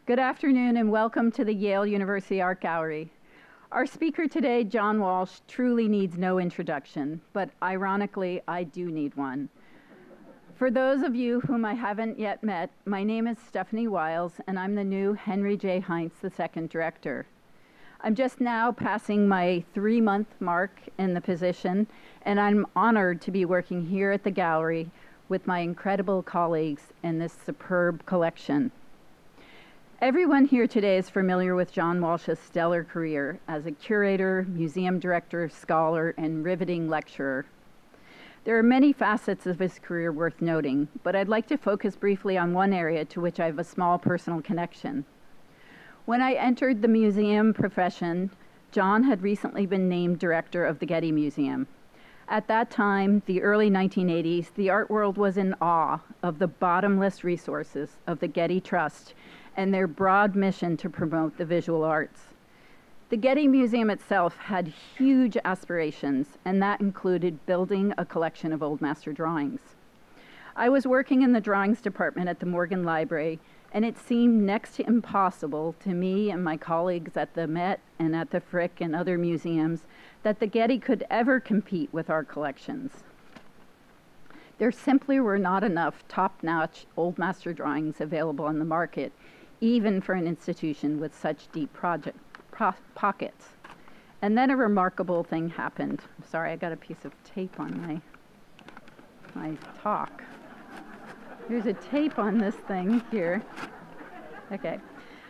Good afternoon and welcome to the Yale University Art Gallery. Our speaker today, John Walsh, truly needs no introduction, but ironically, I do need one. For those of you whom I haven't yet met, my name is Stephanie Wiles, and I'm the new Henry J. Heinz II director. I'm just now passing my 3-month mark in the position, and I'm honored to be working here at the gallery with my incredible colleagues in this superb collection. Everyone here today is familiar with John Walsh's stellar career as a curator, museum director, scholar, and riveting lecturer. There are many facets of his career worth noting, but I'd like to focus briefly on one area to which I have a small personal connection. When I entered the museum profession, John had recently been named director of the Getty Museum. At that time, the early 1980s, the art world was in awe of the bottomless resources of the Getty Trust and their broad mission to promote the visual arts. The Getty Museum itself had huge aspirations, and that included building a collection of old master drawings. I was working in the drawings department at the Morgan Library, and it seemed next to impossible to me and my colleagues at the Met and at the Frick and other museums that the Getty could ever compete with our collections. There simply were not enough top-notch old master drawings available on the market, even for an institution with such deep pockets. And then a remarkable thing happened. Sorry, I got a piece of tape on my talk. There's a tape on this thing here. Okay.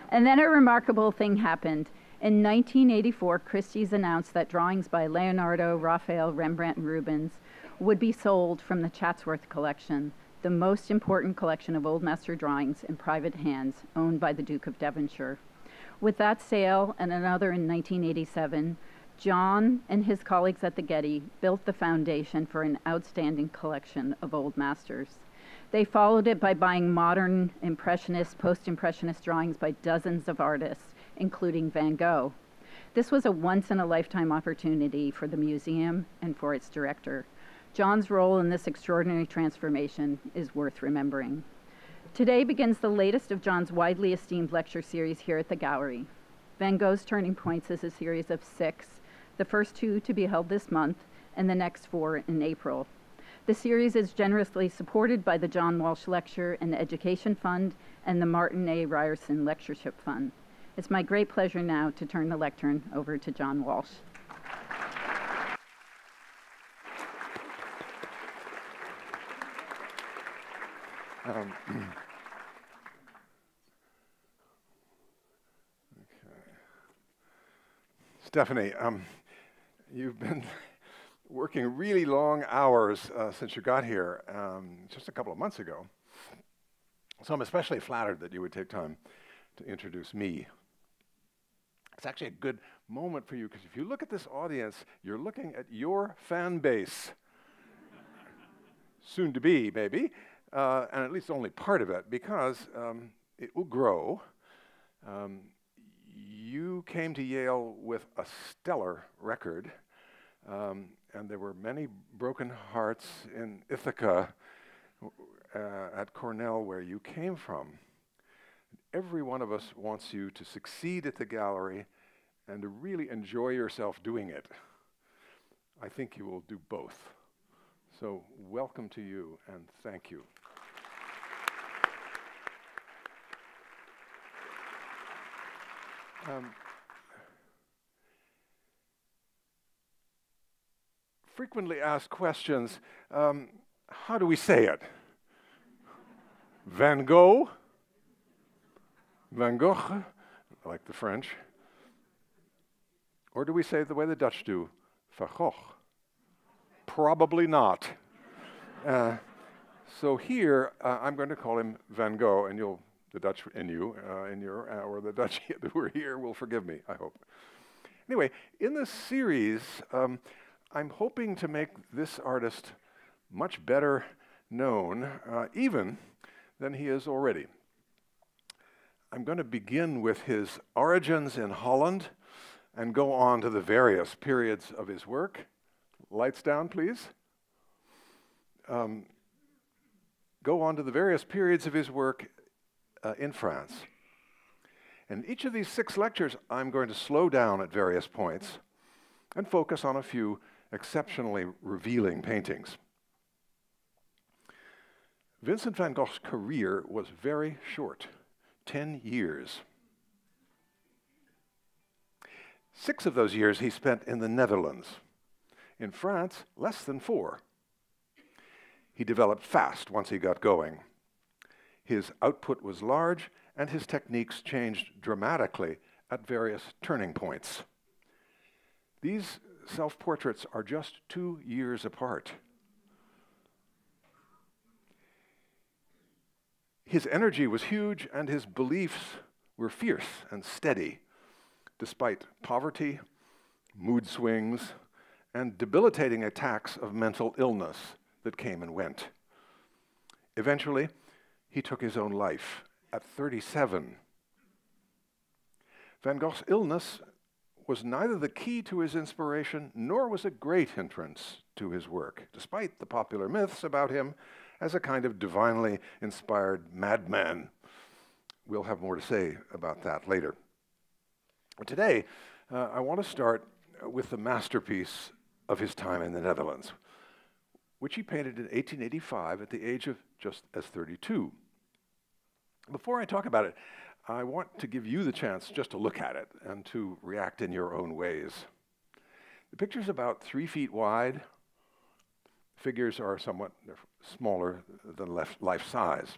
And then a remarkable thing happened. In 1984, Christie's announced that drawings by Leonardo, Raphael, Rembrandt, and Rubens would be sold from the Chatsworth collection, the most important collection of old master drawings in private hands owned by the Duke of Devonshire. With that sale and another in 1987, John and his colleagues at the Getty built the foundation for an outstanding collection of old masters. They followed it by buying modern impressionist, post-impressionist drawings by dozens of artists, including Van Gogh. This was a once-in-a-lifetime opportunity for the museum and for its director. John's role in this extraordinary transformation is worth remembering. Today begins the latest of John's widely esteemed lecture series here at the gallery. Van Gogh's Turning Points is a series of 6, the first 2 to be held this month, and the next 4 in April. The series is generously supported by the John Walsh Lecture and Education Fund and the Martin A. Ryerson Lectureship Fund. It's my great pleasure now to turn the lectern over to John Walsh. Okay. Stephanie, you've been working really long hours since you got here, just a couple of months ago. So I'm especially flattered that you would take time to introduce me. It's actually a good moment for you, because if you look at this audience, you're looking at your fan base. Soon to be, maybe, and at least only part of it, because it will grow. You came to Yale with a stellar record, and there were many broken hearts in Ithaca at Cornell, where you came from. Every one of us wants you to succeed at the gallery and to really enjoy yourself doing it. I think you will do both. So welcome to you, and thank you. Frequently asked questions, how do we say it? Van Gogh? Van Gogh, like the French. Or do we say it the way the Dutch do? Van Gogh? Probably not. So here, I'm going to call him Van Gogh, and the Dutch in you, or the Dutch who are here will forgive me, I hope. Anyway, in this series, I'm hoping to make this artist much better known, even than he is already. I'm going to begin with his origins in Holland and go on to the various periods of his work. Lights down, please. Go on to the various periods of his work in France. In each of these 6 lectures, I'm going to slow down at various points and focus on a few exceptionally revealing paintings. Vincent van Gogh's career was very short, 10 years. 6 of those years he spent in the Netherlands. In France, less than 4. He developed fast once he got going. His output was large, and his techniques changed dramatically at various turning points. These self-portraits are just 2 years apart. His energy was huge, and his beliefs were fierce and steady, despite poverty, mood swings, and debilitating attacks of mental illness that came and went. Eventually, he took his own life at 37. Van Gogh's illness was neither the key to his inspiration nor was a great hindrance to his work, despite the popular myths about him as a kind of divinely inspired madman. We'll have more to say about that later. Today, I want to start with the masterpiece of his time in the Netherlands, which he painted in 1885 at the age of just as 32. Before I talk about it, I want to give you the chance just to look at it and to react in your own ways. The picture's about 3 feet wide. Figures are somewhat smaller than life size.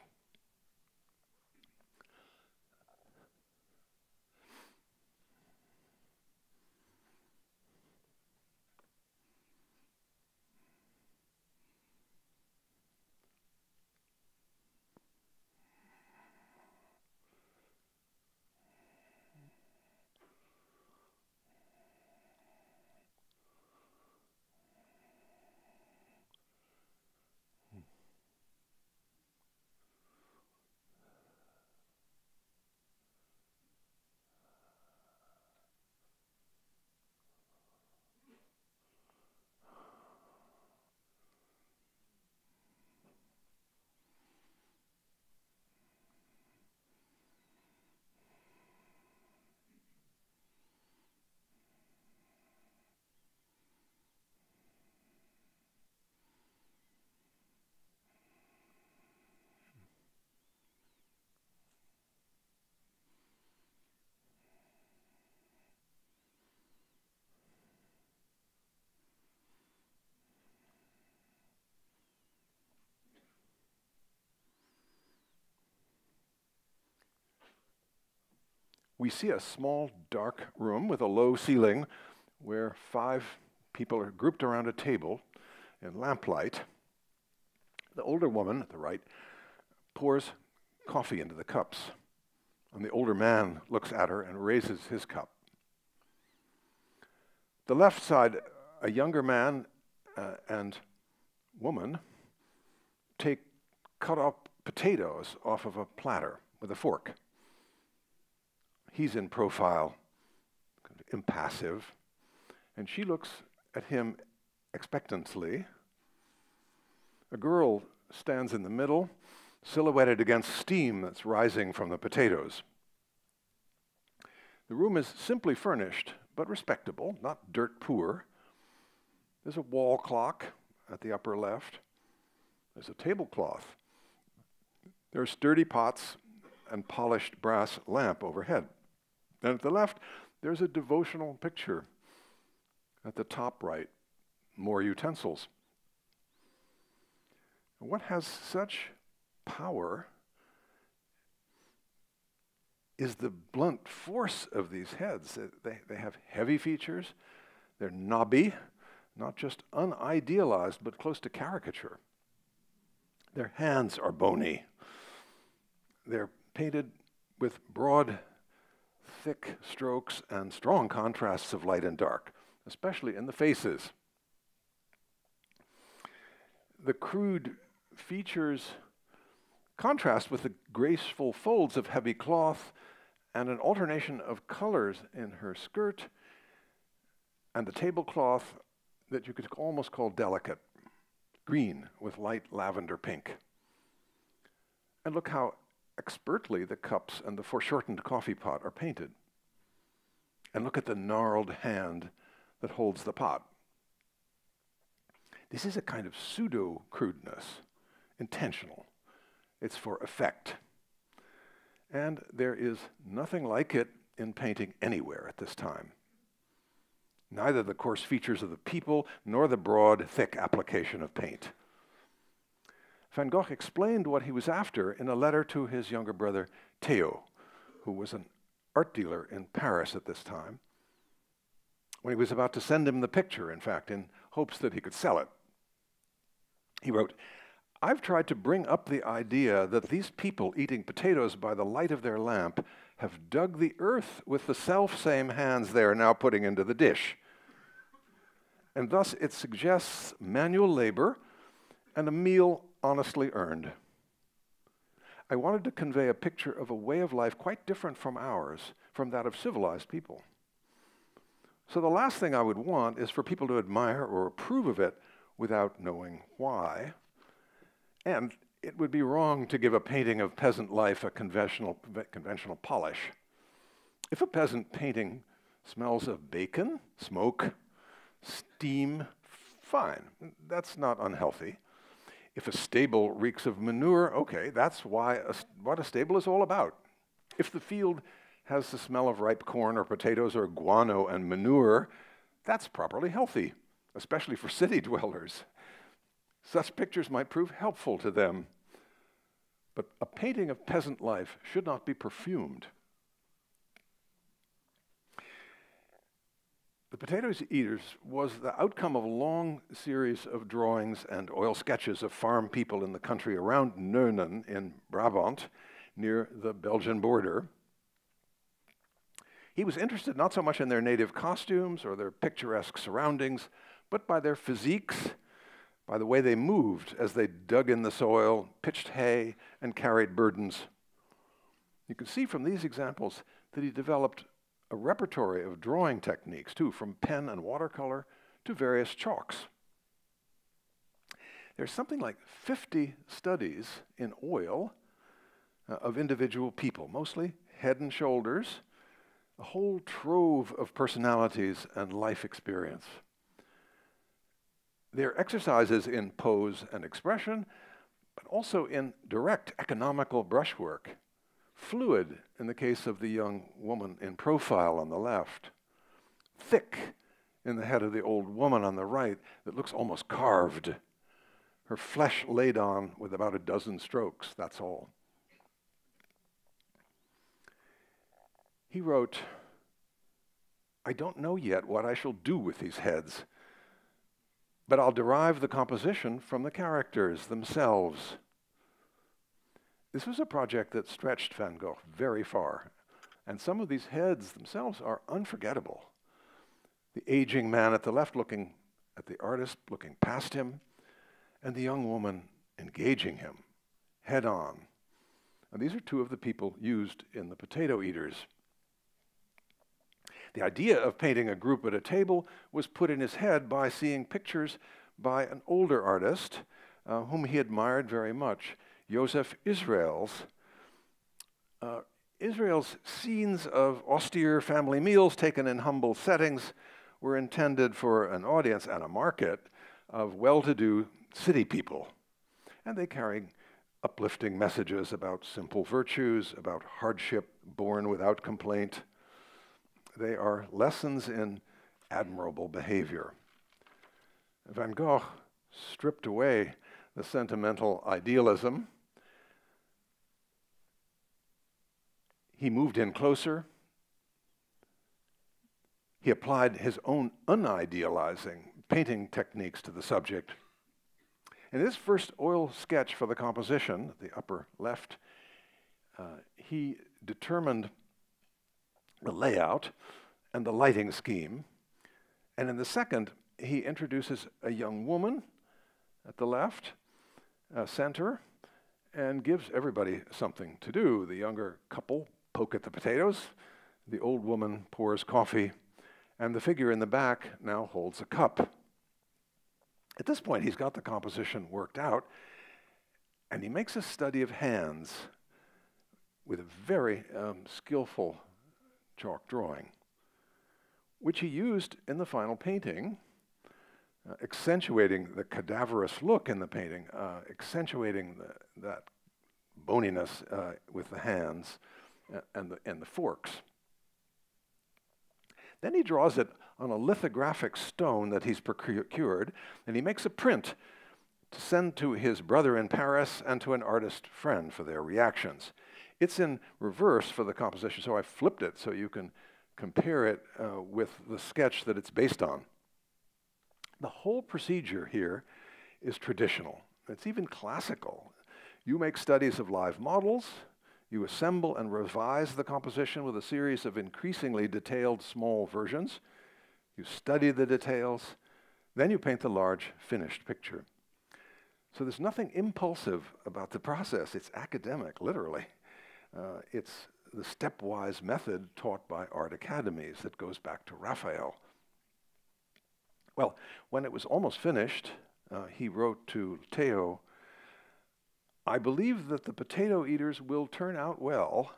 We see a small, dark room with a low ceiling where 5 people are grouped around a table in lamplight. The older woman at the right pours coffee into the cups, and the older man looks at her and raises his cup. The left side, a younger man and woman take cut up potatoes off of a platter with a fork. He's in profile, kind of impassive, and she looks at him expectantly. A girl stands in the middle, silhouetted against steam that's rising from the potatoes. The room is simply furnished, but respectable, not dirt poor. There's a wall clock at the upper left. There's a tablecloth. There are sturdy pots and polished brass lamp overhead. And at the left, there's a devotional picture. At the top right, more utensils. What has such power is the blunt force of these heads. They have heavy features. They're knobby, not just unidealized, but close to caricature. Their hands are bony. They're painted with broad, thick strokes and strong contrasts of light and dark, especially in the faces. The crude features contrast with the graceful folds of heavy cloth and an alternation of colors in her skirt and the tablecloth that you could almost call delicate, green with light lavender pink. And look how expertly the cups and the foreshortened coffee pot are painted. And look at the gnarled hand that holds the pot. This is a kind of pseudo-crudeness, intentional. It's for effect. And there is nothing like it in painting anywhere at this time. Neither the coarse features of the people, nor the broad, thick application of paint. Van Gogh explained what he was after in a letter to his younger brother, Theo, who was an art dealer in Paris at this time, when he was about to send him the picture, in fact, in hopes that he could sell it. He wrote, "I've tried to bring up the idea that these people eating potatoes by the light of their lamp have dug the earth with the self-same hands they are now putting into the dish. And thus it suggests manual labor and a meal honestly earned. I wanted to convey a picture of a way of life quite different from ours, from that of civilized people. So the last thing I would want is for people to admire or approve of it without knowing why. And it would be wrong to give a painting of peasant life a conventional polish. If a peasant painting smells of bacon, smoke, steam, fine. That's not unhealthy. If a stable reeks of manure, okay, that's what a stable is all about. If the field has the smell of ripe corn or potatoes or guano and manure, that's properly healthy, especially for city dwellers. Such pictures might prove helpful to them. But a painting of peasant life should not be perfumed. The Potato Eaters was the outcome of a long series of drawings and oil sketches of farm people in the country around Neunen in Brabant, near the Belgian border. He was interested not so much in their native costumes or their picturesque surroundings, but by their physiques, by the way they moved as they dug in the soil, pitched hay, and carried burdens. You can see from these examples that he developed a repertory of drawing techniques, too, from pen and watercolor to various chalks. There's something like 50 studies in oil of individual people, mostly head and shoulders, a whole trove of personalities and life experience. They're exercises in pose and expression, but also in direct economical brushwork, fluid in the case of the young woman in profile on the left, thick in the head of the old woman on the right that looks almost carved, her flesh laid on with about a dozen strokes, that's all. He wrote, "I don't know yet what I shall do with these heads, but I'll derive the composition from the characters themselves." This was a project that stretched Van Gogh very far, and some of these heads themselves are unforgettable. The aging man at the left looking at the artist, looking past him, and the young woman engaging him, head on. And these are two of the people used in the Potato Eaters. The idea of painting a group at a table was put in his head by seeing pictures by an older artist whom he admired very much, Joseph Israels. Israel's scenes of austere family meals taken in humble settings were intended for an audience and a market of well-to-do city people. And they carried uplifting messages about simple virtues, about hardship borne without complaint. They are lessons in admirable behavior. Van Gogh stripped away the sentimental idealism. He moved in closer. He applied his own unidealizing painting techniques to the subject. In his first oil sketch for the composition, the upper left, he determined the layout and the lighting scheme. And in the second, he introduces a young woman at the left, center, and gives everybody something to do. The younger couple poke at the potatoes, the old woman pours coffee, and the figure in the back now holds a cup. At this point, he's got the composition worked out, and he makes a study of hands, with a very skillful chalk drawing, which he used in the final painting, accentuating the cadaverous look in the painting, accentuating that boniness with the hands and the forks. Then he draws it on a lithographic stone that he's procured, and he makes a print to send to his brother in Paris and to an artist friend for their reactions. It's in reverse for the composition, so I flipped it so you can compare it with the sketch that it's based on. The whole procedure here is traditional. It's even classical. You make studies of live models, you assemble and revise the composition with a series of increasingly detailed small versions, you study the details, then you paint the large finished picture. So there's nothing impulsive about the process. It's academic, literally. It's the stepwise method taught by art academies that goes back to Raphael. Well, when it was almost finished, he wrote to Theo, "I believe that the potato eaters will turn out well."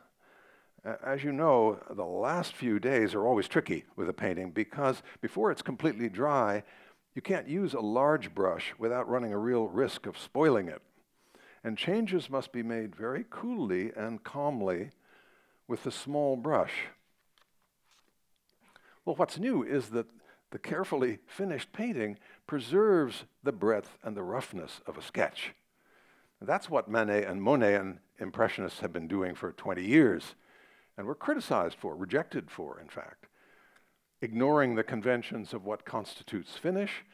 As you know, the last few days are always tricky with a painting because before it's completely dry, you can't use a large brush without running a real risk of spoiling it. And changes must be made very coolly and calmly with the small brush. Well, what's new is that the carefully finished painting preserves the breadth and the roughness of a sketch. That's what Manet and Monet and Impressionists have been doing for 20 years, and were criticized for, rejected for, in fact, ignoring the conventions of what constitutes finish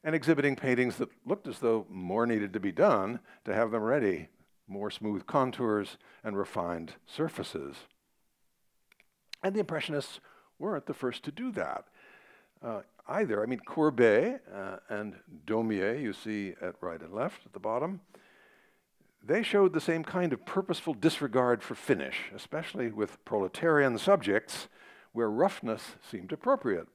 and exhibiting paintings that looked as though more needed to be done to have them ready, more smooth contours and refined surfaces. And the Impressionists weren't the first to do that either. I mean, Courbet and Daumier, you see at right and left at the bottom, they showed the same kind of purposeful disregard for finish, especially with proletarian subjects where roughness seemed appropriate.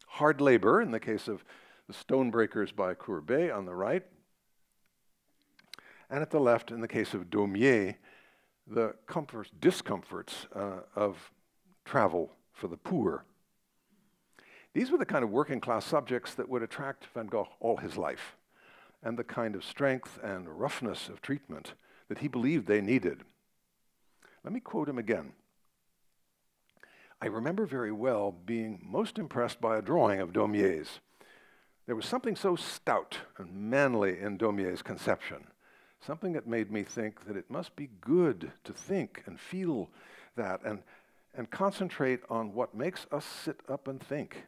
Hard labor, in the case of the Stonebreakers by Courbet on the right, and at the left, in the case of Daumier, the discomforts of travel for the poor. These were the kind of working class subjects that would attract Van Gogh all his life, and the kind of strength and roughness of treatment that he believed they needed. Let me quote him again. "I remember very well being most impressed by a drawing of Daumier's. There was something so stout and manly in Daumier's conception, something that made me think that it must be good to think and feel that and concentrate on what makes us sit up and think,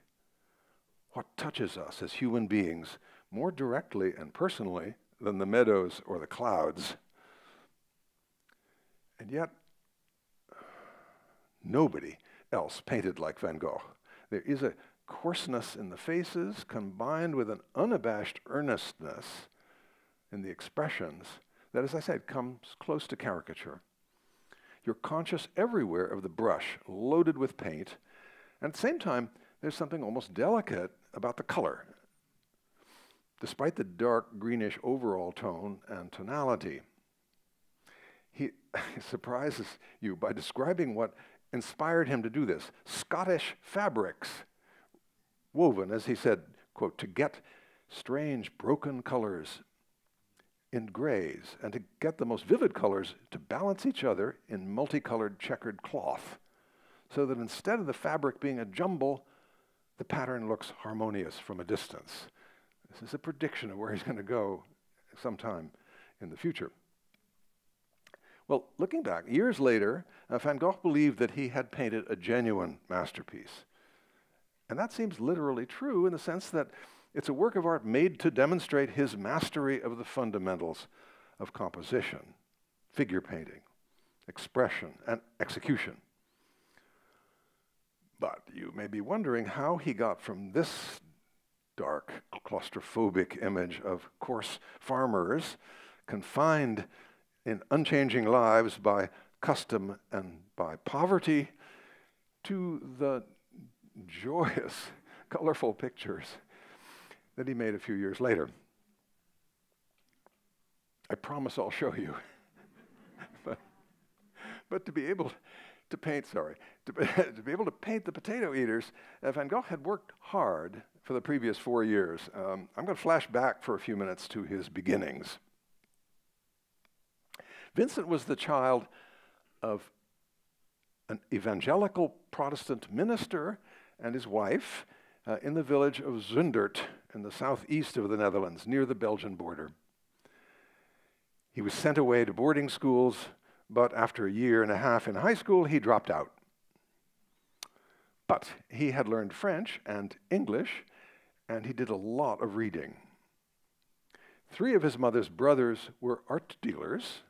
what touches us as human beings more directly and personally than the meadows or the clouds. And yet, nobody else painted like Van Gogh. There is a coarseness in the faces combined with an unabashed earnestness in the expressions that, as I said, comes close to caricature. You're conscious everywhere of the brush loaded with paint, and at the same time, there's something almost delicate about the color, despite the dark greenish overall tone and tonality. He surprises you by describing what inspired him to do this. Scottish fabrics, woven, as he said, quote, to get strange broken colors in grays and to get the most vivid colors to balance each other in multicolored checkered cloth, so that instead of the fabric being a jumble, the pattern looks harmonious from a distance. This is a prediction of where he's going to go sometime in the future. Well, looking back, years later, Van Gogh believed that he had painted a genuine masterpiece. And that seems literally true in the sense that it's a work of art made to demonstrate his mastery of the fundamentals of composition, figure painting, expression, and execution. But you may be wondering how he got from this dark, claustrophobic image of coarse farmers confined in unchanging lives by custom and by poverty to the joyous, colorful pictures that he made a few years later. I promise I'll show you. but But to be able to paint, to be able to paint the potato eaters, Van Gogh had worked hard for the previous 4 years. I'm going to flash back for a few minutes to his beginnings. Vincent was the child of an evangelical Protestant minister and his wife in the village of Zundert in the southeast of the Netherlands, near the Belgian border. He was sent away to boarding schools, but after a year and a half in high school, he dropped out. But he had learned French and English, and he did a lot of reading. 3 of his mother's brothers were art dealers,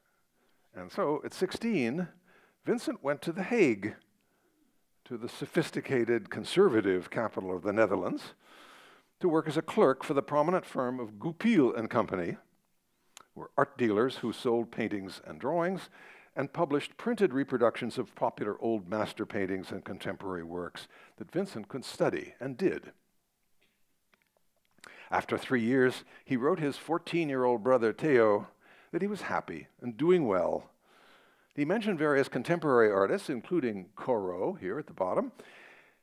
and so at 16, Vincent went to The Hague, to the sophisticated conservative capital of the Netherlands, to work as a clerk for the prominent firm of Goupil and Company, were art dealers who sold paintings and drawings and published printed reproductions of popular old master paintings and contemporary works that Vincent could study and did. After 3 years, he wrote his 14-year-old brother Theo that he was happy and doing well. He mentioned various contemporary artists, including Corot here at the bottom,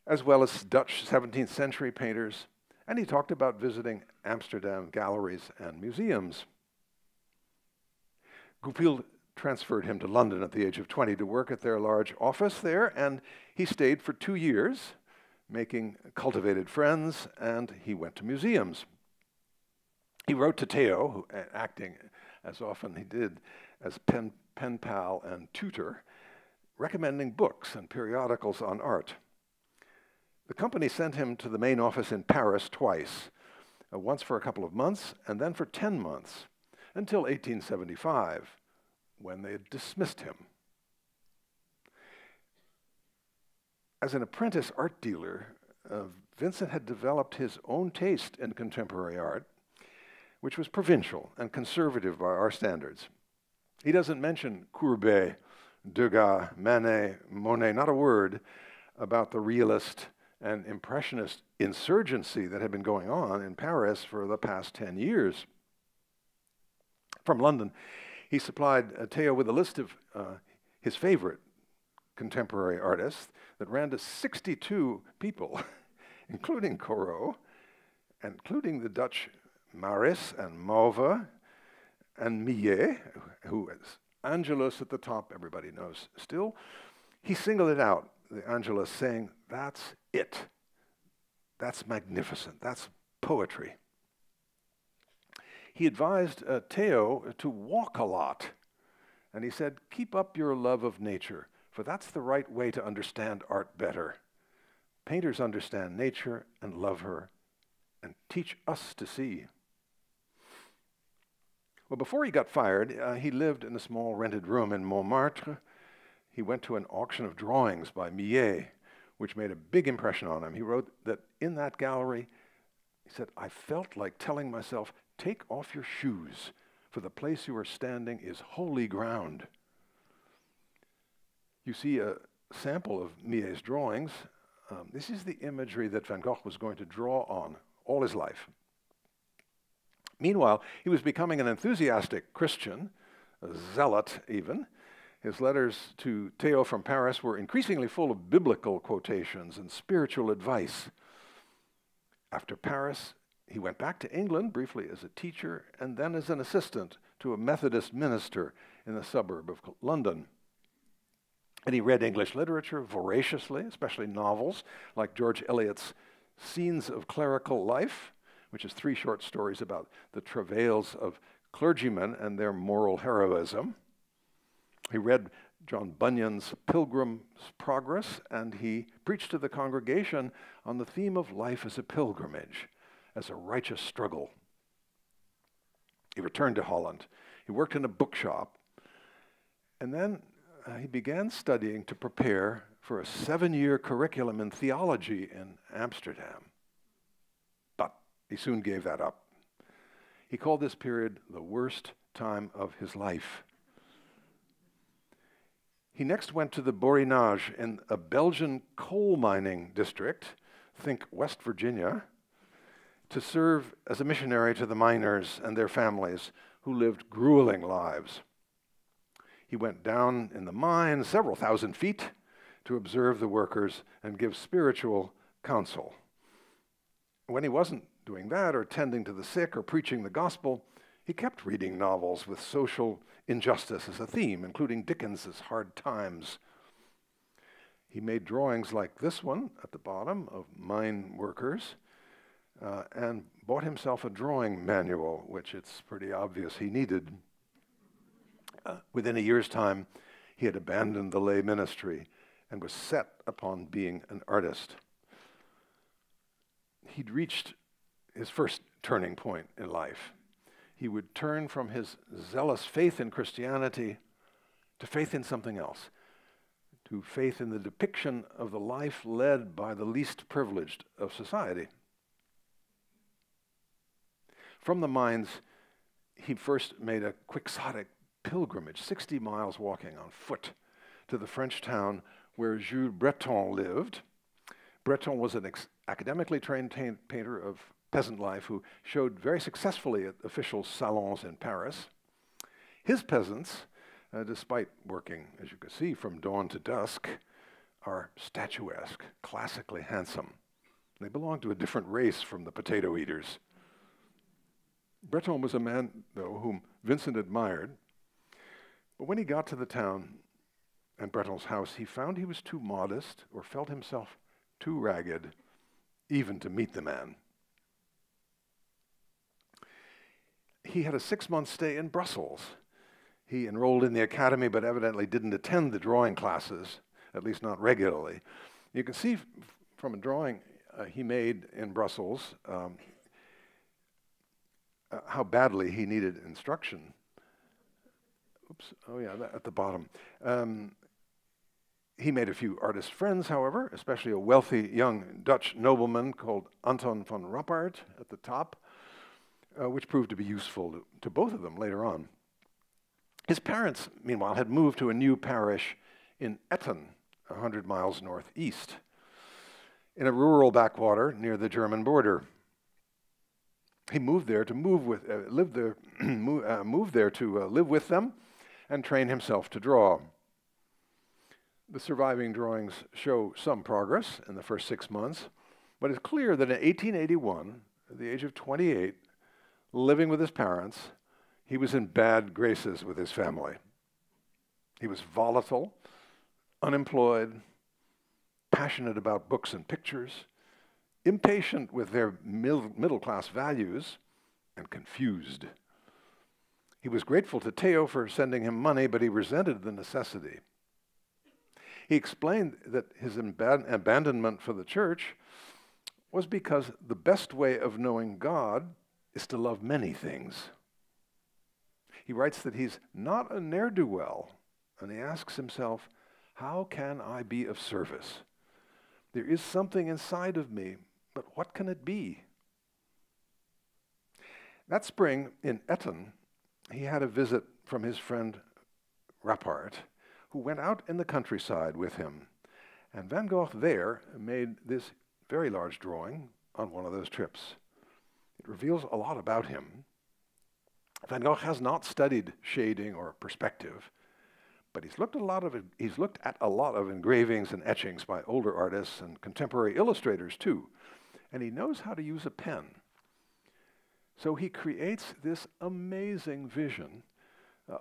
as well as Dutch 17th century painters, and he talked about visiting Amsterdam galleries and museums. Goupil transferred him to London at the age of 20 to work at their large office there, and he stayed for 2 years, making cultivated friends, and he went to museums. He wrote to Theo, who, acting as often he did as pen pal and tutor, recommending books and periodicals on art. The company sent him to the main office in Paris twice, once for a couple of months and then for 10 months, until 1875, when they had dismissed him. As an apprentice art dealer, Vincent had developed his own taste in contemporary art, which was provincial and conservative by our standards. He doesn't mention Courbet, Degas, Manet, Monet, not a word about the realist and impressionist insurgency that had been going on in Paris for the past 10 years. From London, he supplied Theo with a list of his favorite contemporary artists that ran to 62 people, including Corot, including the Dutch Maris and Mauve and Millet, who is Angelus at the top, everybody knows still. He singled it out, the Angelus, saying, "That's it. That's magnificent. That's poetry." He advised Theo to walk a lot, and he said, "Keep up your love of nature, for that's the right way to understand art better. Painters understand nature and love her and teach us to see." Well, before he got fired, he lived in a small rented room in Montmartre. He went to an auction of drawings by Millet, which made a big impression on him. He wrote that in that gallery, he said, "I felt like telling myself, take off your shoes, for the place you are standing is holy ground." You see a sample of Millet's drawings. This is the imagery that Van Gogh was going to draw on all his life. Meanwhile, he was becoming an enthusiastic Christian, a zealot even. His letters to Theo from Paris were increasingly full of biblical quotations and spiritual advice. After Paris, he went back to England briefly as a teacher and then as an assistant to a Methodist minister in the suburb of London. And he read English literature voraciously, especially novels like George Eliot's Scenes of Clerical Life, which is 3 short stories about the travails of clergymen and their moral heroism. He read John Bunyan's Pilgrim's Progress, and he preached to the congregation on the theme of life as a pilgrimage, as a righteous struggle. He returned to Holland. He worked in a bookshop, and then he began studying to prepare for a 7-year curriculum in theology in Amsterdam. But he soon gave that up. He called this period the worst time of his life. He next went to the Borinage in a Belgian coal mining district, think West Virginia, to serve as a missionary to the miners and their families who lived grueling lives. He went down in the mine several thousand feet to observe the workers and give spiritual counsel. When he wasn't doing that or tending to the sick or preaching the gospel, he kept reading novels with social injustice as a theme, including Dickens's Hard Times. He made drawings like this one at the bottom of mine workers and bought himself a drawing manual, which it's pretty obvious he needed. Within a year's time, he had abandoned the lay ministry and was set upon being an artist. He'd reached his first turning point in life. He would turn from his zealous faith in Christianity to faith in something else, to faith in the depiction of the life led by the least privileged of society. From the mines, he first made a quixotic pilgrimage, 60 miles walking on foot, to the French town where Jules Breton lived. Breton was an academically trained painter of peasant life who showed very successfully at official salons in Paris. His peasants, despite working, as you can see, from dawn to dusk, are statuesque, classically handsome. They belong to a different race from the potato eaters. Breton was a man, though, whom Vincent admired. But when he got to the town and Breton's house, he found he was too modest or felt himself too ragged even to meet the man. He had a 6-month stay in Brussels. He enrolled in the academy, but evidently didn't attend the drawing classes, at least not regularly. You can see from a drawing he made in Brussels how badly he needed instruction. Oops, oh yeah, at the bottom. He made a few artist friends, however, especially a wealthy young Dutch nobleman called Anton van Rappard at the top, which proved to be useful to both of them later on. His parents, meanwhile, had moved to a new parish in Etten, 100 miles northeast, in a rural backwater near the German border. He moved there to live with them and train himself to draw. The surviving drawings show some progress in the first 6 months, but it's clear that in 1881, at the age of 28, living with his parents, he was in bad graces with his family. He was volatile, unemployed, passionate about books and pictures, impatient with their middle-class values, and confused. He was grateful to Theo for sending him money, but he resented the necessity. He explained that his abandonment for the church was because the best way of knowing God is to love many things. He writes that he's not a ne'er-do-well, and he asks himself, how can I be of service? There is something inside of me, but what can it be? That spring in Etten, he had a visit from his friend Rappard, who went out in the countryside with him. And Van Gogh there made this very large drawing on one of those trips. It reveals a lot about him. Van Gogh has not studied shading or perspective, but he's looked at a lot of engravings and etchings by older artists and contemporary illustrators too, and he knows how to use a pen. So he creates this amazing vision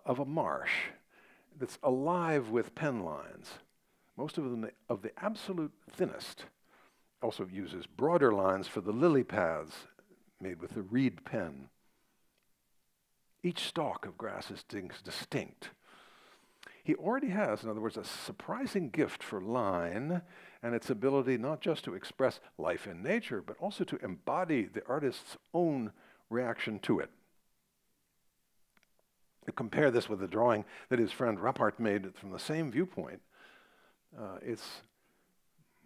of a marsh that's alive with pen lines, most of them of the absolute thinnest. Also uses broader lines for the lily paths made with the reed pen. Each stalk of grass is distinct. He already has, in other words, a surprising gift for line and its ability not just to express life in nature, but also to embody the artist's own reaction to it. To compare this with the drawing that his friend Rappard made from the same viewpoint, it's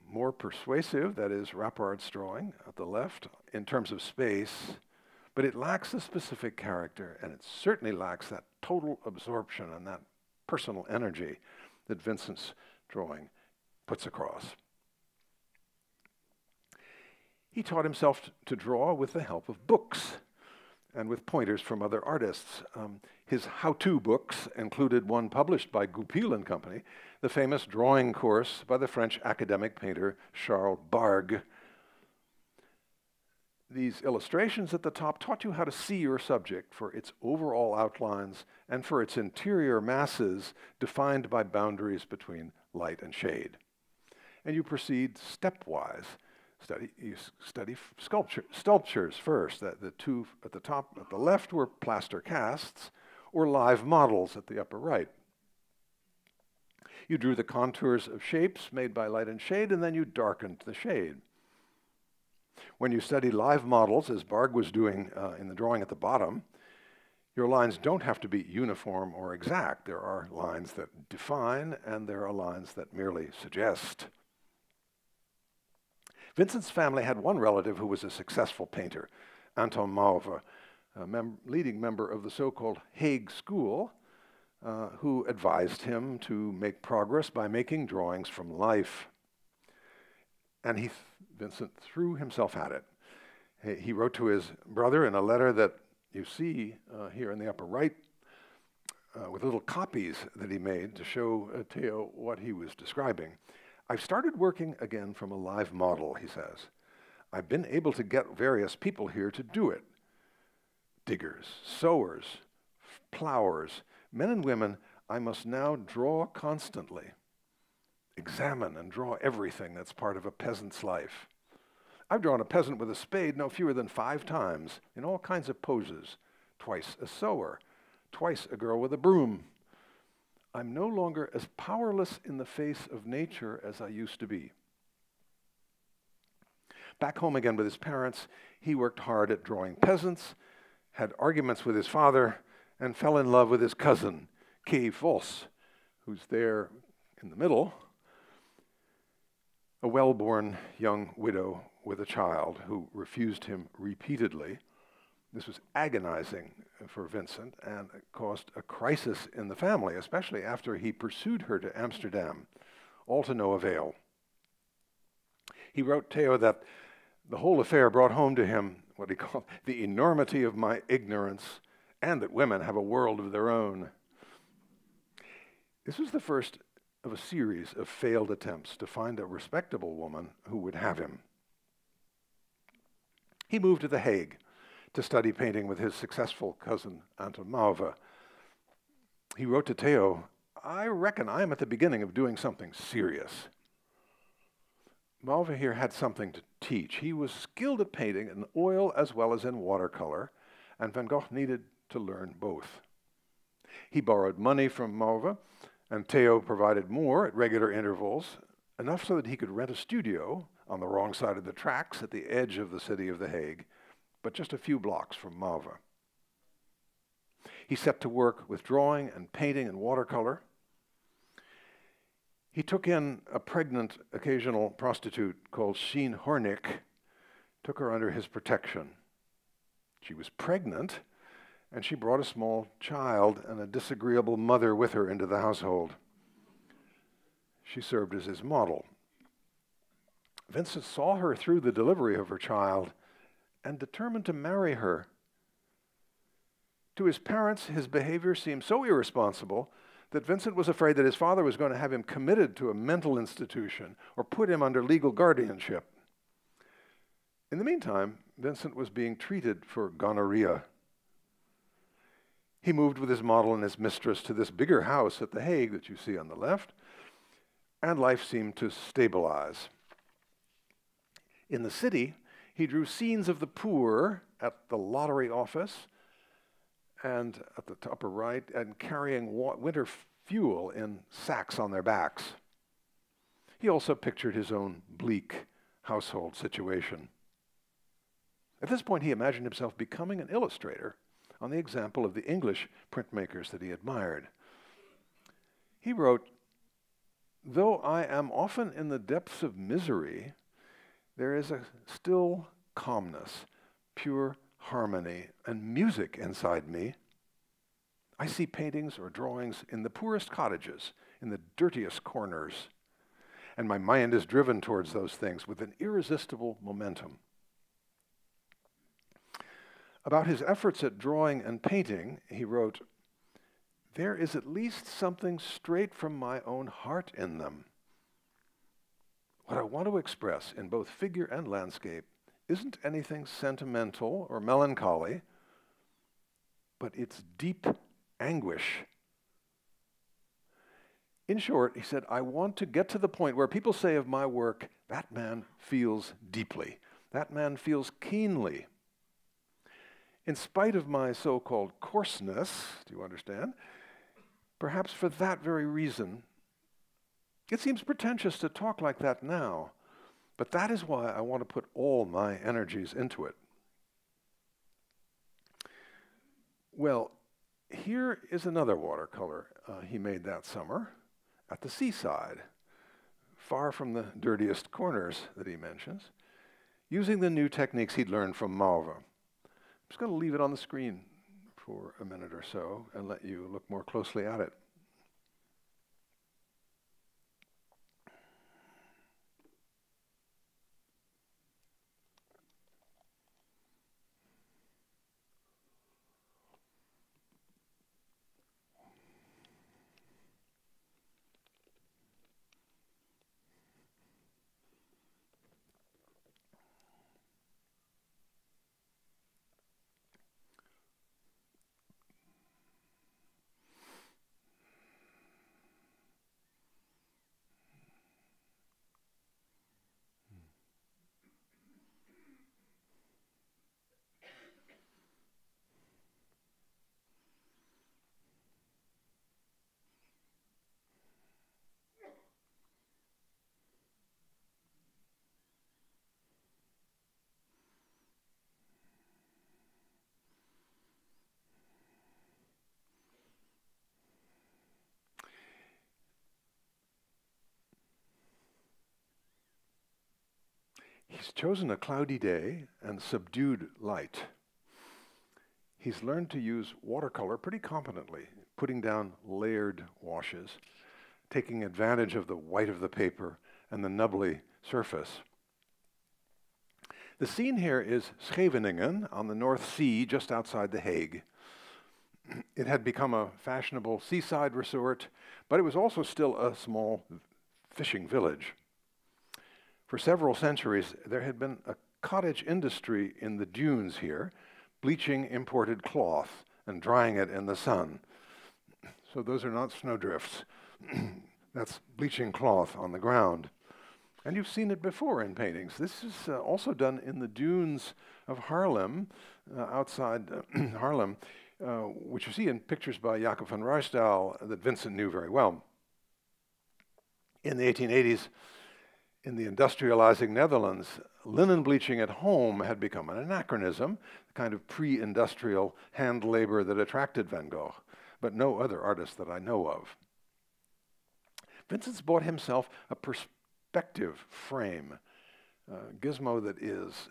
more persuasive, that is Rappard's drawing at the left, in terms of space, but it lacks the specific character, and it certainly lacks that total absorption and that personal energy that Vincent's drawing puts across. He taught himself to draw with the help of books. and with pointers from other artists. His how-to books included one published by Goupil and Company, the famous drawing course by the French academic painter Charles Bargue. These illustrations at the top taught you how to see your subject for its overall outlines and for its interior masses defined by boundaries between light and shade. And you proceed stepwise. You study sculptures first. The two at the top, at the left, were plaster casts or live models at the upper right. You drew the contours of shapes made by light and shade, and then you darkened the shade. When you study live models, as Bargue was doing in the drawing at the bottom, your lines don't have to be uniform or exact. There are lines that define, and there are lines that merely suggest. Vincent's family had one relative who was a successful painter, Anton Mauve, a leading member of the so-called Hague School, who advised him to make progress by making drawings from life. And Vincent threw himself at it. He wrote to his brother in a letter that you see here in the upper right, with little copies that he made to show Theo what he was describing. I've started working again from a live model, he says. I've been able to get various people here to do it. Diggers, sowers, plowers, men and women I must now draw constantly. Examine and draw everything that's part of a peasant's life. I've drawn a peasant with a spade no fewer than 5 times, in all kinds of poses. Twice a sower, twice a girl with a broom. I'm no longer as powerless in the face of nature as I used to be. Back home again with his parents, he worked hard at drawing peasants, had arguments with his father, and fell in love with his cousin, Kay Walsh, who's there in the middle, a well-born young widow with a child who refused him repeatedly. This was agonizing for Vincent and it caused a crisis in the family, especially after he pursued her to Amsterdam, all to no avail. He wrote Theo that the whole affair brought home to him what he called the enormity of my ignorance and that women have a world of their own. This was the first of a series of failed attempts to find a respectable woman who would have him. He moved to The Hague to study painting with his successful cousin, Anton Mauve. He wrote to Theo, I reckon I'm at the beginning of doing something serious. Mauve here had something to teach. He was skilled at painting in oil as well as in watercolor, and Van Gogh needed to learn both. He borrowed money from Mauve, and Theo provided more at regular intervals, enough so that he could rent a studio on the wrong side of the tracks at the edge of the city of The Hague, but just a few blocks from Mauve. He set to work with drawing and painting and watercolor. He took in a pregnant occasional prostitute called Sien Hornick, took her under his protection. She was pregnant, and she brought a small child and a disagreeable mother with her into the household. She served as his model. Vincent saw her through the delivery of her child and determined to marry her. To his parents, his behavior seemed so irresponsible that Vincent was afraid that his father was going to have him committed to a mental institution or put him under legal guardianship. In the meantime, Vincent was being treated for gonorrhea. He moved with his model and his mistress to this bigger house at The Hague that you see on the left, and life seemed to stabilize. In the city, he drew scenes of the poor at the lottery office and at the upper right, and carrying winter fuel in sacks on their backs. He also pictured his own bleak household situation. At this point, he imagined himself becoming an illustrator on the example of the English printmakers that he admired. He wrote, "Though I am often in the depths of misery, there is a still calmness, pure harmony, and music inside me. I see paintings or drawings in the poorest cottages, in the dirtiest corners, and my mind is driven towards those things with an irresistible momentum." About his efforts at drawing and painting, he wrote, "There is at least something straight from my own heart in them. What I want to express in both figure and landscape isn't anything sentimental or melancholy, but it's deep anguish. In short," he said, "I want to get to the point where people say of my work, that man feels deeply, that man feels keenly. In spite of my so-called coarseness," do you understand? "Perhaps for that very reason, it seems pretentious to talk like that now, but that is why I want to put all my energies into it." Well, here is another watercolor he made that summer at the seaside, far from the dirtiest corners that he mentions, using the new techniques he'd learned from Mauve. I'm just going to leave it on the screen for a minute or so and let you look more closely at it. He's chosen a cloudy day and subdued light. He's learned to use watercolor pretty competently, putting down layered washes, taking advantage of the white of the paper and the nubbly surface. The scene here is Scheveningen on the North Sea, just outside The Hague. It had become a fashionable seaside resort, but it was also still a small fishing village. For several centuries, there had been a cottage industry in the dunes here, bleaching imported cloth and drying it in the sun. So those are not snowdrifts. That's bleaching cloth on the ground. And you've seen it before in paintings. This is also done in the dunes of Haarlem, outside Haarlem, which you see in pictures by Jacob van Ruysdael that Vincent knew very well. In the 1880s, in the industrializing Netherlands, linen bleaching at home had become an anachronism, the kind of pre-industrial hand labor that attracted Van Gogh, but no other artist that I know of. Vincent's bought himself a perspective frame, gizmo that is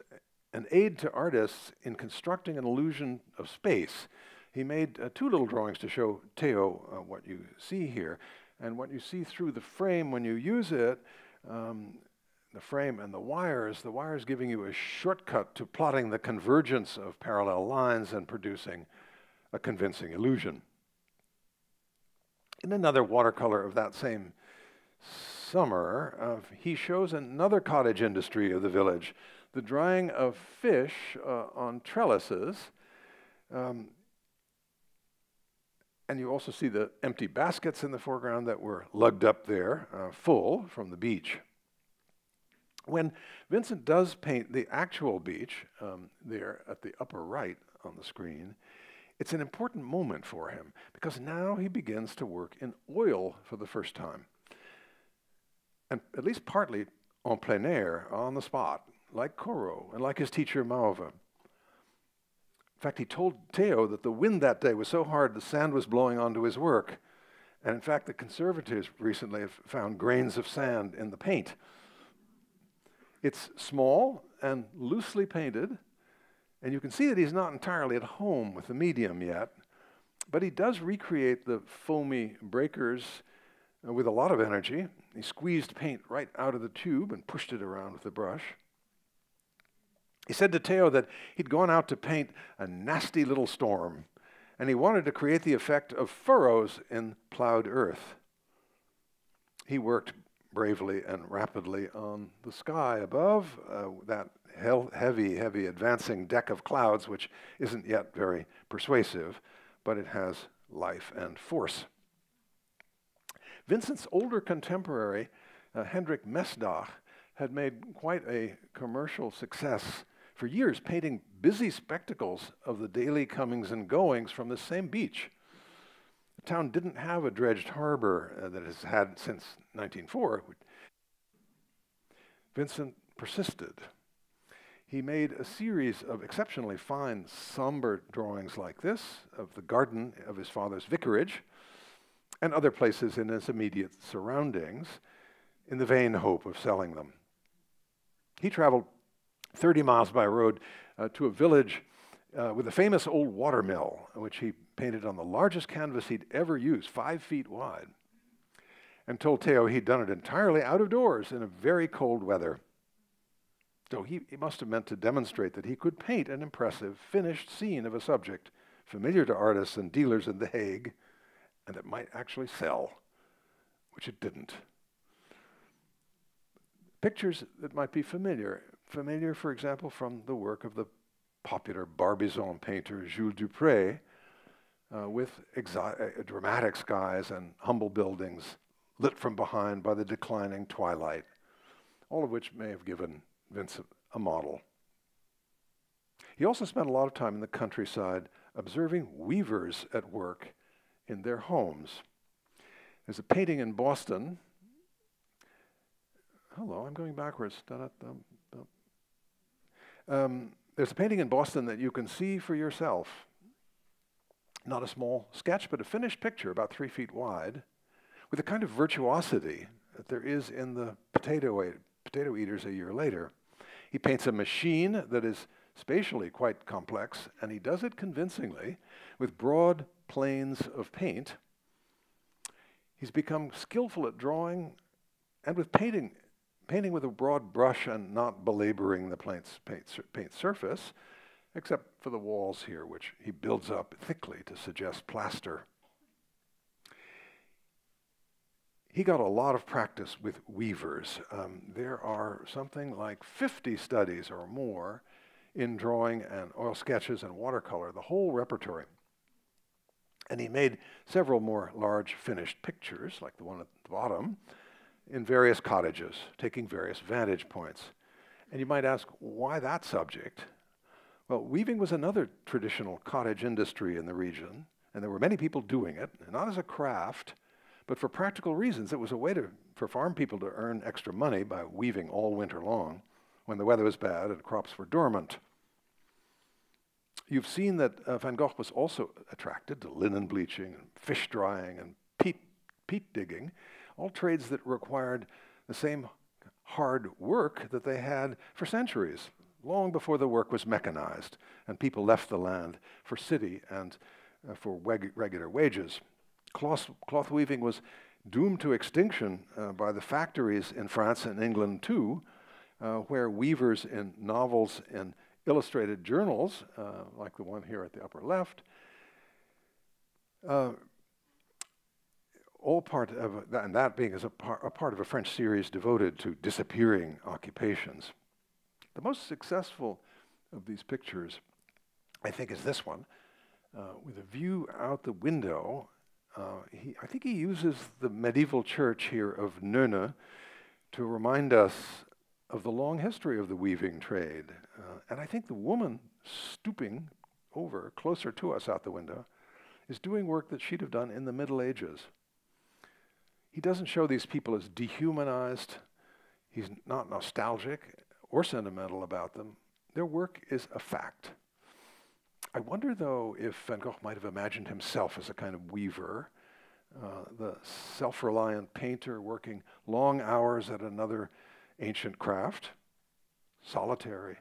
an aid to artists in constructing an illusion of space. He made two little drawings to show Theo what you see here, and what you see through the frame when you use it, the frame and the wires giving you a shortcut to plotting the convergence of parallel lines and producing a convincing illusion. In another watercolor of that same summer, he shows another cottage industry of the village, the drying of fish on trellises. And you also see the empty baskets in the foreground that were lugged up there, full from the beach. When Vincent does paint the actual beach, there at the upper right on the screen, it's an important moment for him, because now he begins to work in oil for the first time. And at least partly en plein air, on the spot, like Corot and like his teacher Mauve. In fact, he told Theo that the wind that day was so hard the sand was blowing onto his work. And in fact, the conservators recently have found grains of sand in the paint. It's small and loosely painted, and you can see that he's not entirely at home with the medium yet, but he does recreate the foamy breakers with a lot of energy. He squeezed paint right out of the tube and pushed it around with the brush. He said to Theo that he'd gone out to paint a nasty little storm, and he wanted to create the effect of furrows in plowed earth. He worked bravely and rapidly on the sky above, that heavy advancing deck of clouds, which isn't yet very persuasive, but it has life and force. Vincent's older contemporary, Hendrik Mesdag, had made quite a commercial success for years, painting busy spectacles of the daily comings and goings from the same beach. The town didn't have a dredged harbor that it has had since 1904. Vincent persisted. He made a series of exceptionally fine, somber drawings like this of the garden of his father's vicarage and other places in his immediate surroundings in the vain hope of selling them. He traveled 30 miles by road to a village with a famous old watermill, which he painted on the largest canvas he'd ever used, 5 feet wide, and told Theo he'd done it entirely out of doors in a very cold weather. So he must have meant to demonstrate that he could paint an impressive, finished scene of a subject familiar to artists and dealers in The Hague, and that might actually sell, which it didn't. Pictures that might be familiar, for example, from the work of the popular Barbizon painter Jules Dupré, with dramatic skies and humble buildings lit from behind by the declining twilight, all of which may have given Vincent a model. He also spent a lot of time in the countryside observing weavers at work in their homes. There's a painting in Boston. Hello, I'm going backwards. There's a painting in Boston that you can see for yourself. Not a small sketch, but a finished picture about 3 feet wide, with the kind of virtuosity that there is in the Potato Eaters a year later. He paints a machine that is spatially quite complex, and he does it convincingly with broad planes of paint. He's become skillful at drawing and with painting with a broad brush and not belaboring the paint surface, except for the walls here, which he builds up thickly to suggest plaster. He got a lot of practice with weavers. There are something like 50 studies or more in drawing and oil sketches and watercolor, the whole repertory. And he made several more large finished pictures, like the one at the bottom, in various cottages, taking various vantage points. And you might ask, why that subject? Well, weaving was another traditional cottage industry in the region, and there were many people doing it, not as a craft, but for practical reasons. It was a way for farm people to earn extra money by weaving all winter long when the weather was bad and crops were dormant. You've seen that Van Gogh was also attracted to linen bleaching, and fish drying, and peat digging, all trades that required the same hard work that they had for centuries, long before the work was mechanized and people left the land for city and for regular wages. Cloth weaving was doomed to extinction by the factories in France and England too, where weavers in novels and illustrated journals, like the one here at the upper left, all part of that, and that being as a part of a French series devoted to disappearing occupations. The most successful of these pictures, I think, is this one, with a view out the window. I think he uses the medieval church here of Neune to remind us of the long history of the weaving trade. And I think the woman stooping over closer to us out the window is doing work that she'd have done in the Middle Ages. He doesn't show these people as dehumanized. He's not nostalgic or sentimental about them. Their work is a fact. I wonder, though, if Van Gogh might have imagined himself as a kind of weaver, the self-reliant painter working long hours at another ancient craft, solitary,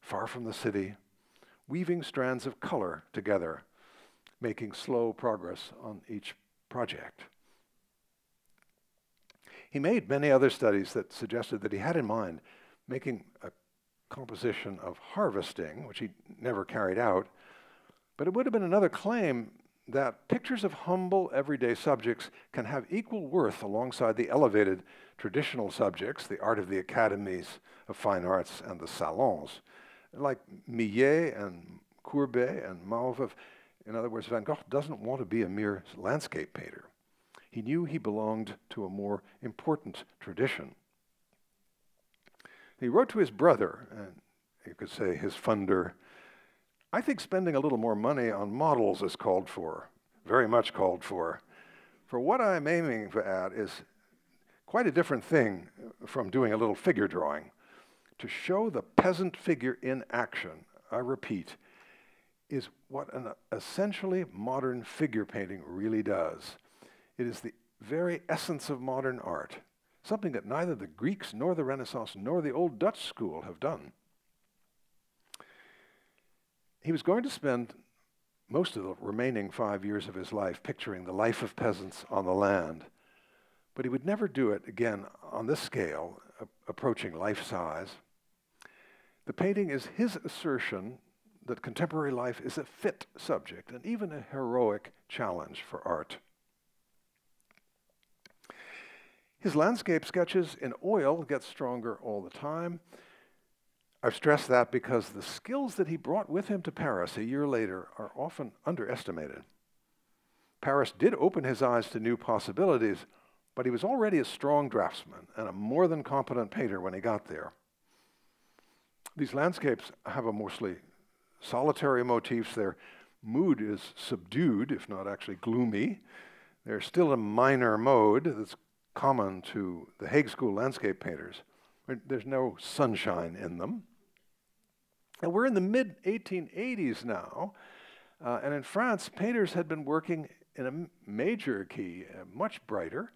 far from the city, weaving strands of color together, making slow progress on each project. He made many other studies that suggested that he had in mind making a composition of harvesting, which he never carried out, but it would have been another claim that pictures of humble, everyday subjects can have equal worth alongside the elevated traditional subjects, the art of the academies of fine arts and the salons, like Millet and Courbet and Mauve. In other words, Van Gogh doesn't want to be a mere landscape painter. He knew he belonged to a more important tradition. He wrote to his brother, and you could say his funder, "I think spending a little more money on models is called for, very much called for. For what I'm aiming at is quite a different thing from doing a little figure drawing. To show the peasant figure in action, I repeat, is what an essentially modern figure painting really does. It is the very essence of modern art, something that neither the Greeks nor the Renaissance nor the old Dutch school have done." He was going to spend most of the remaining 5 years of his life picturing the life of peasants on the land, but he would never do it again on this scale, approaching life size. The painting is his assertion that contemporary life is a fit subject and even a heroic challenge for art. His landscape sketches in oil get stronger all the time. I've stressed that because the skills that he brought with him to Paris a year later are often underestimated. Paris did open his eyes to new possibilities, but he was already a strong draftsman and a more than competent painter when he got there. These landscapes have a mostly solitary motifs. Their mood is subdued, if not actually gloomy. They're still a minor mode that's common to the Hague School landscape painters. There's no sunshine in them. And we're in the mid-1880s now, and in France, painters had been working in a major key, much brighter,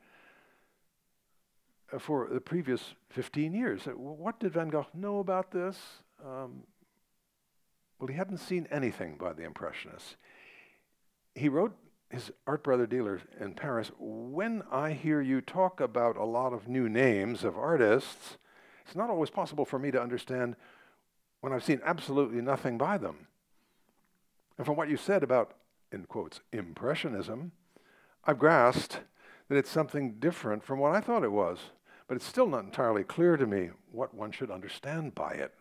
for the previous 15 years. What did Van Gogh know about this? Well, he hadn't seen anything by the Impressionists. He wrote his art brother dealer in Paris, "When I hear you talk about a lot of new names of artists, it's not always possible for me to understand when I've seen absolutely nothing by them. And from what you said about, in quotes, Impressionism, I've grasped that it's something different from what I thought it was, but it's still not entirely clear to me what one should understand by it.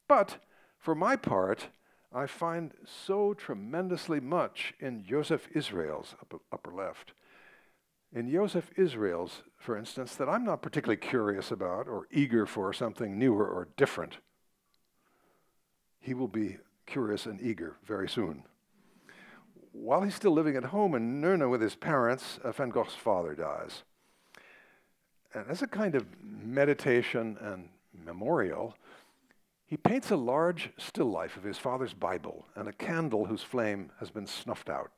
But for my part, I find so tremendously much in Joseph Israel's, upper left, in Joseph Israel's, for instance, that I'm not particularly curious about or eager for something newer or different. He will be curious and eager very soon." While he's still living at home in Nurna with his parents, Van Gogh's father dies. And as a kind of meditation and memorial, he paints a large still life of his father's Bible and a candle whose flame has been snuffed out.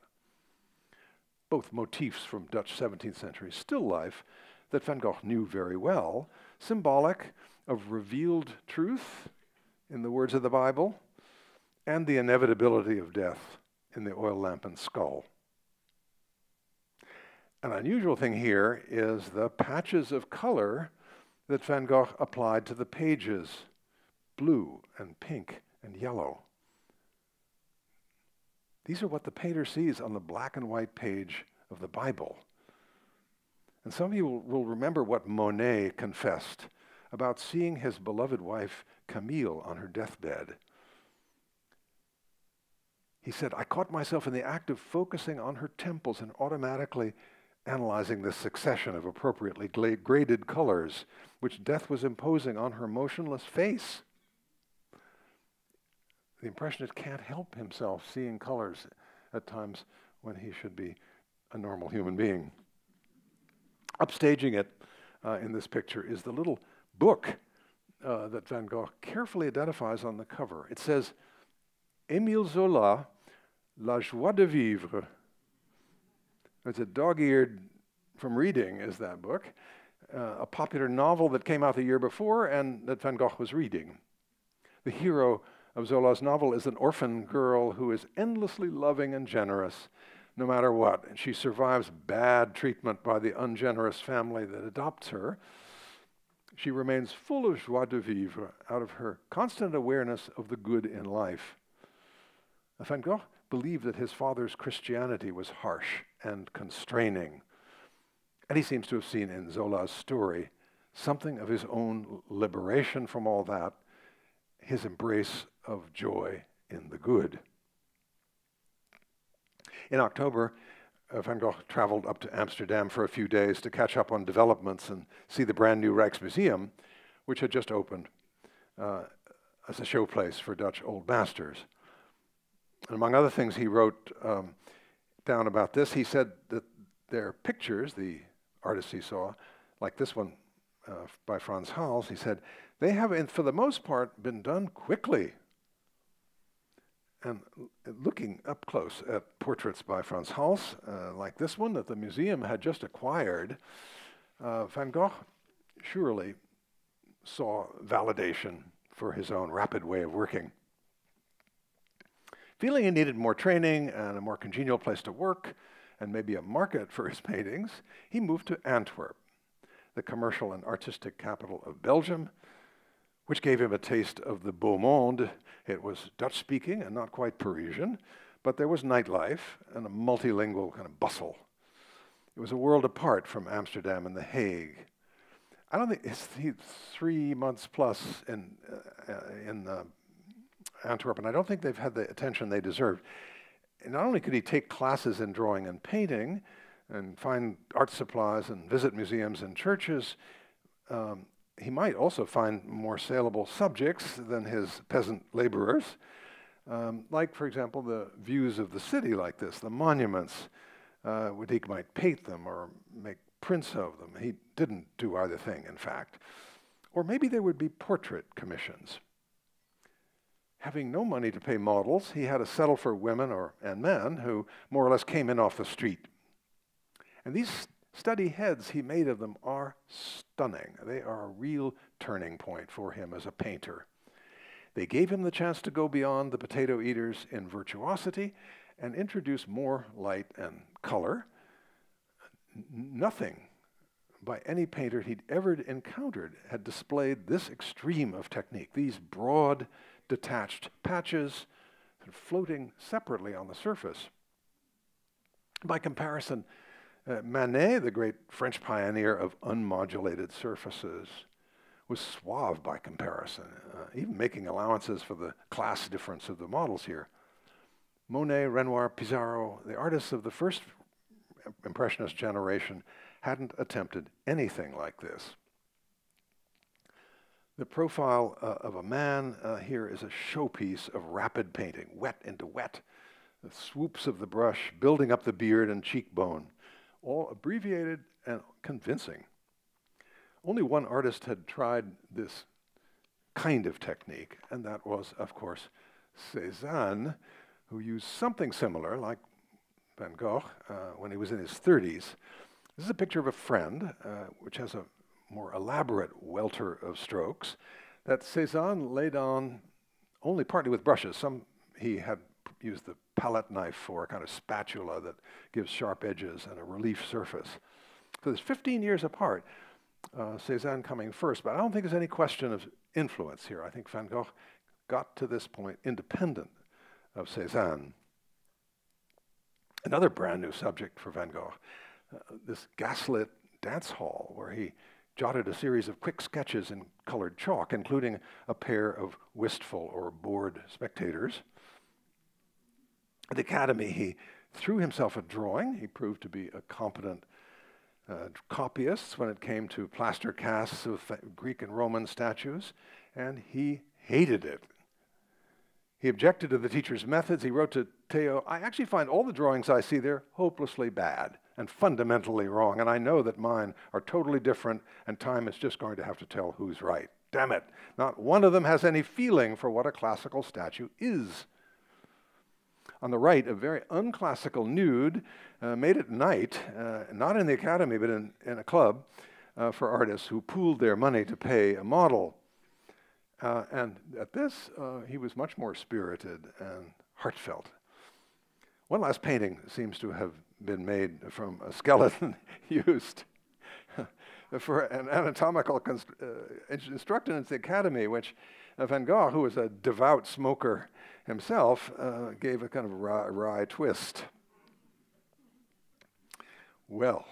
Both motifs from Dutch 17th century still life that Van Gogh knew very well, symbolic of revealed truth in the words of the Bible and the inevitability of death in the oil lamp and skull. An unusual thing here is the patches of color that Van Gogh applied to the pages, blue and pink and yellow. These are what the painter sees on the black and white page of the Bible. And some of you will remember what Monet confessed about seeing his beloved wife Camille on her deathbed. He said, "I caught myself in the act of focusing on her temples and automatically analyzing the succession of appropriately graded colors which death was imposing on her motionless face." The Impressionist can't help himself seeing colors at times when he should be a normal human being. Upstaging it in this picture is the little book that Van Gogh carefully identifies on the cover. It says, Émile Zola, La Joie de Vivre. It's a dog-eared from reading is that book, a popular novel that came out the year before and that Van Gogh was reading. The hero of Zola's novel is an orphan girl who is endlessly loving and generous, no matter what. And she survives bad treatment by the ungenerous family that adopts her. she remains full of joie de vivre out of her constant awareness of the good in life. Van Gogh believed that his father's Christianity was harsh and constraining, and he seems to have seen in Zola's story something of his own liberation from all that, his embrace of joy in the good. In October, Van Gogh traveled up to Amsterdam for a few days to catch up on developments and see the brand new Rijksmuseum, which had just opened as a showplace for Dutch old masters. And among other things he wrote down about this, he said that their pictures, the artists he saw, like this one by Frans Hals, he said, they have, for the most part, been done quickly. And looking up close at portraits by Frans Hals, like this one that the museum had just acquired, Van Gogh surely saw validation for his own rapid way of working. Feeling he needed more training and a more congenial place to work, and maybe a market for his paintings, he moved to Antwerp, the commercial and artistic capital of Belgium, which gave him a taste of the beau monde. It was Dutch-speaking and not quite Parisian, but there was nightlife and a multilingual kind of bustle. It was a world apart from Amsterdam and The Hague. I don't think it's 3 months plus in Antwerp, and I don't think they've had the attention they deserved. And not only could he take classes in drawing and painting and find art supplies and visit museums and churches, he might also find more saleable subjects than his peasant laborers, like, for example, the views of the city like this, the monuments. He might paint them or make prints of them. He didn't do either thing, in fact. Or maybe there would be portrait commissions. Having no money to pay models, he had to settle for women and men who more or less came in off the street. And these study heads he made of them are stunning. They are a real turning point for him as a painter. They gave him the chance to go beyond the potato eaters in virtuosity and introduce more light and color. Nothing by any painter he'd ever encountered had displayed this extreme of technique, these broad, detached patches floating separately on the surface. By comparison, Manet, the great French pioneer of unmodulated surfaces, was suave by comparison, even making allowances for the class difference of the models here. Monet, Renoir, Pissarro, the artists of the first Impressionist generation, hadn't attempted anything like this. The profile of a man here is a showpiece of rapid painting, wet into wet, the swoops of the brush building up the beard and cheekbone, all abbreviated and convincing. Only one artist had tried this kind of technique, and that was, of course, Cézanne, who used something similar, like Van Gogh, when he was in his 30s. This is a picture of a friend, which has a more elaborate welter of strokes that Cézanne laid on only partly with brushes. Some he had used the palette knife for, a kind of spatula that gives sharp edges and a relief surface. So there's 15 years apart, Cézanne coming first, but I don't think there's any question of influence here. I think Van Gogh got to this point independent of Cézanne. Another brand new subject for Van Gogh, this gaslit dance hall where he jotted a series of quick sketches in colored chalk, including a pair of wistful or bored spectators. At the Academy, he threw himself at drawing. He proved to be a competent copyist when it came to plaster casts of Greek and Roman statues, and he hated it. He objected to the teacher's methods. He wrote to Theo, "I actually find all the drawings I see there hopelessly bad and fundamentally wrong, and I know that mine are totally different, and time is just going to have to tell who's right. Damn it, not one of them has any feeling for what a classical statue is." On the right, a very unclassical nude made at night, not in the Academy, but in a club for artists who pooled their money to pay a model. And at this, he was much more spirited and heartfelt. One last painting seems to have been made from a skeleton used. for an anatomical instructor in the academy, which Van Gogh, who was a devout smoker himself, gave a kind of wry twist. Well,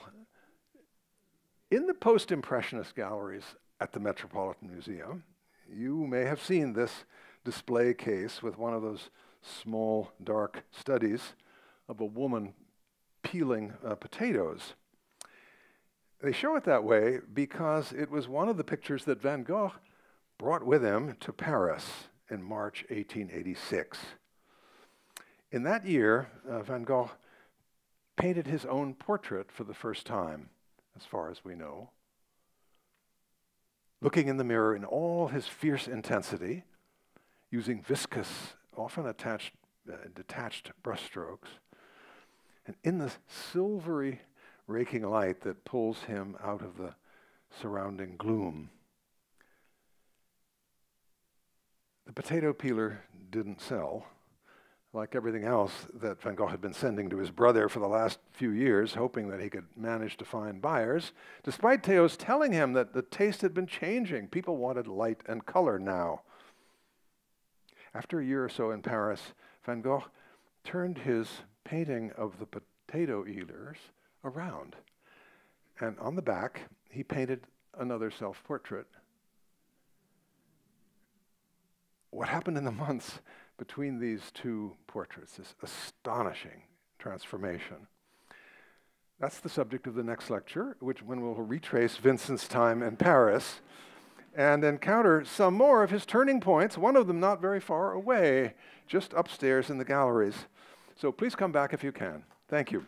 in the post-impressionist galleries at the Metropolitan Museum, you may have seen this display case with one of those small, dark studies of a woman peeling potatoes. They show it that way because it was one of the pictures that Van Gogh brought with him to Paris in March 1886. In that year, Van Gogh painted his own portrait for the first time, as far as we know. Looking in the mirror in all his fierce intensity, using viscous, often detached brushstrokes, and in the silvery raking light that pulls him out of the surrounding gloom. The potato peeler didn't sell. Like everything else that Van Gogh had been sending to his brother for the last few years, hoping that he could manage to find buyers, despite Théo's telling him that the taste had been changing. People wanted light and color now. After a year or so in Paris, Van Gogh turned his painting of the potato peelers around. And on the back, he painted another self-portrait. What happened in the months between these two portraits, this astonishing transformation? That's the subject of the next lecture, when we'll retrace Vincent's time in Paris and encounter some more of his turning points, one of them not very far away, just upstairs in the galleries. So please come back if you can. Thank you.